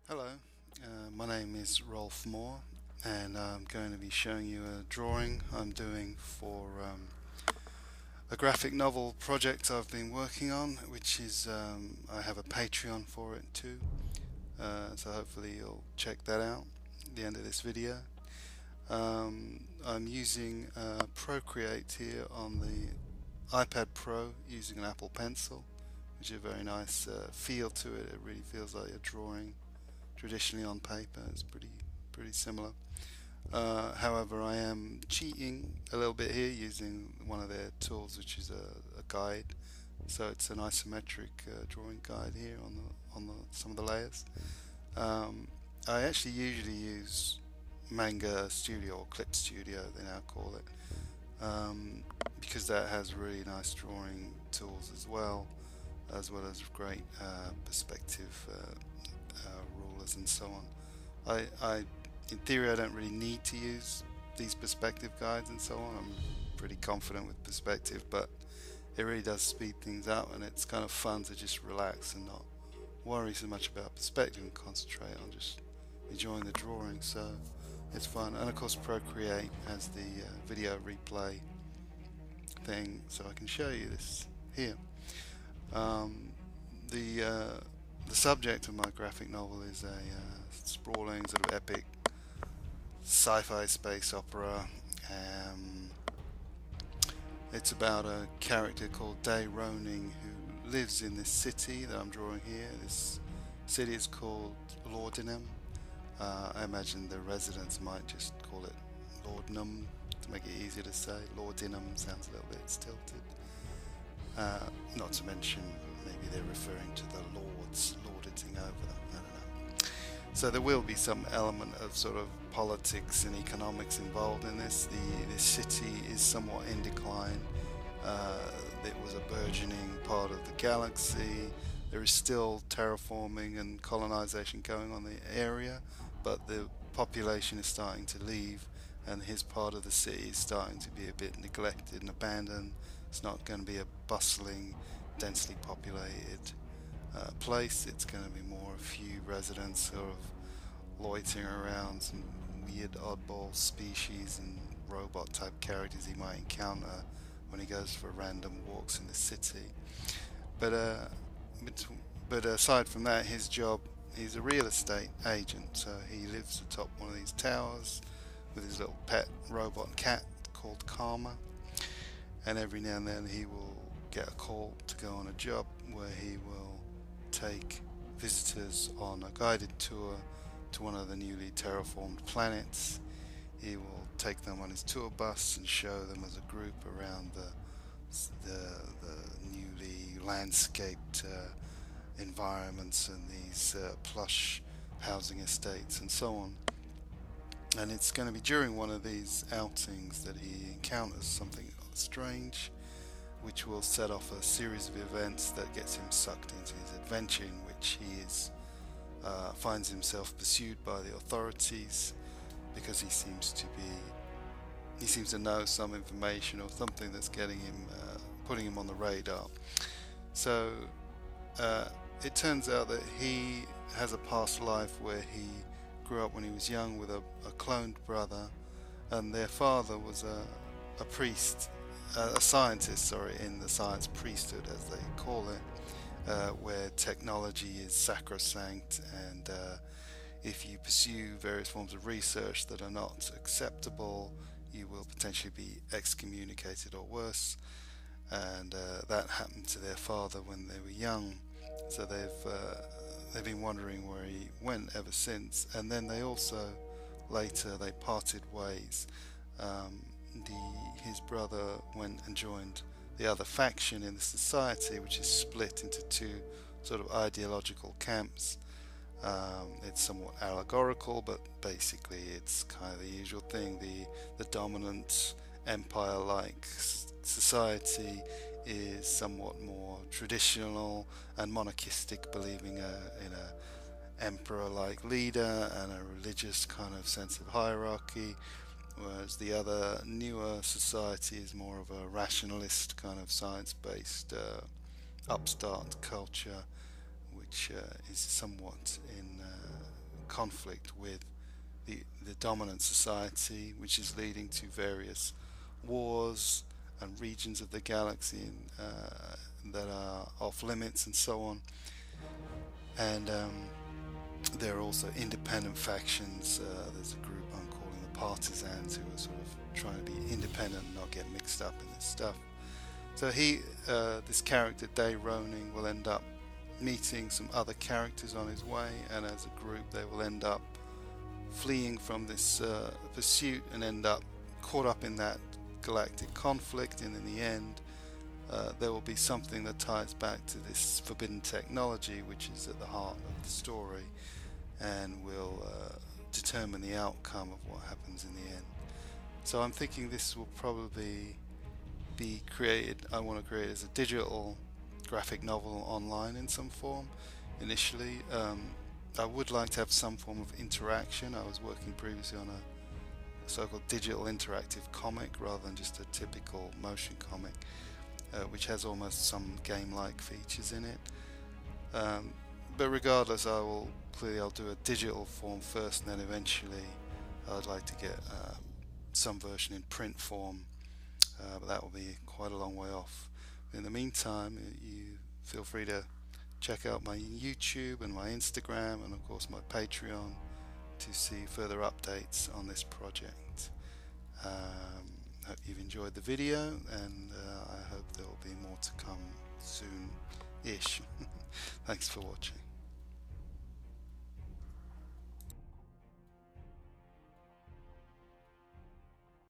Hello, my name is Rolf Moore, and I'm going to be showing you a drawing I'm doing for a graphic novel project I've been working on, which is I have a Patreon for it too, so hopefully you'll check that out at the end of this video. I'm using Procreate here on the iPad Pro using an Apple Pencil, which is a very nice feel to it. It really feels like you're drawing traditionally on paper. It's pretty similar. However, I am cheating a little bit here using one of their tools, which is a guide. So it's an isometric drawing guide here on some of the layers. I actually usually use Manga Studio or Clip Studio, they now call it, because that has really nice drawing tools as well as great perspective rulers and so on. In theory, I don't really need to use these perspective guides and so on. I'm pretty confident with perspective, but it really does speed things up, and it's kind of fun to just relax and not worry so much about perspective and concentrate on just enjoying the drawing. So it's fun, and of course Procreate has the video replay thing, so I can show you this here. Um, the subject of my graphic novel is a sprawling sort of epic sci-fi space opera. Um, it's about a character called Day Roning who lives in this city that I'm drawing here. This city is called Loredinum. I imagine the residents might just call it Loredinum to make it easier to say. Loredinum sounds a little bit stilted. Not to mention maybe they're referring to the lords lording over them. I don't know. So there will be some element of sort of politics and economics involved in this. This city is somewhat in decline. It was a burgeoning part of the galaxy. There is still terraforming and colonization going on in the area, but the population is starting to leave, and his part of the city is starting to be a bit neglected and abandoned. It's not going to be a bustling, densely populated place. It's going to be more a few residents sort of loitering around, some weird oddball species and robot type characters he might encounter when he goes for random walks in the city. But aside from that, his job, he's a real estate agent, so he lives atop one of these towers with his little pet robot cat called Karma, and every now and then he will get a call to go on a job where he will take visitors on a guided tour to one of the newly terraformed planets. He will take them on his tour bus and show them as a group around the newly landscaped environments and these plush housing estates and so on. And it's going to be during one of these outings that he encounters something strange, which will set off a series of events that gets him sucked into his adventure, in which finds himself pursued by the authorities because he seems to know some information or something that's getting him putting him on the radar. So it turns out that he has a past life where he grew up when he was young with a cloned brother, and their father was a priest, a scientist, in the science priesthood as they call it, where technology is sacrosanct, and if you pursue various forms of research that are not acceptable, you will potentially be excommunicated or worse. And that happened to their father when they were young, so they've been wondering where he went ever since. And then they also later they parted ways. His brother went and joined the other faction in the society, which is split into two sort of ideological camps. It's somewhat allegorical, but basically it's kind of the usual thing. The dominant empire-like society is somewhat more traditional and monarchistic, believing in a emperor-like leader and a religious kind of sense of hierarchy, whereas the other newer society is more of a rationalist kind of science-based upstart culture which is somewhat in conflict with the dominant society, which is leading to various wars and regions of the galaxy that are off limits and so on. And there are also independent factions. There's a group I'm calling the Partisans, who are sort of trying to be independent and not get mixed up in this stuff. So this character Day Roning, will end up meeting some other characters on his way, and as a group they will end up fleeing from this pursuit and end up caught up in that galactic conflict, and in the end there will be something that ties back to this forbidden technology, which is at the heart of the story and will determine the outcome of what happens in the end. So I'm thinking this will probably be created, I want to create as a digital graphic novel online in some form initially. I would like to have some form of interaction. I was working previously on a so-called digital interactive comic rather than just a typical motion comic, which has almost some game-like features in it. But regardless, I'll do a digital form first, and then eventually I'd like to get some version in print form, but that will be quite a long way off. In the meantime, you feel free to check out my YouTube and my Instagram and of course my Patreon to see further updates on this project. Hope you've enjoyed the video, and I hope there will be more to come soon-ish. Thanks for watching.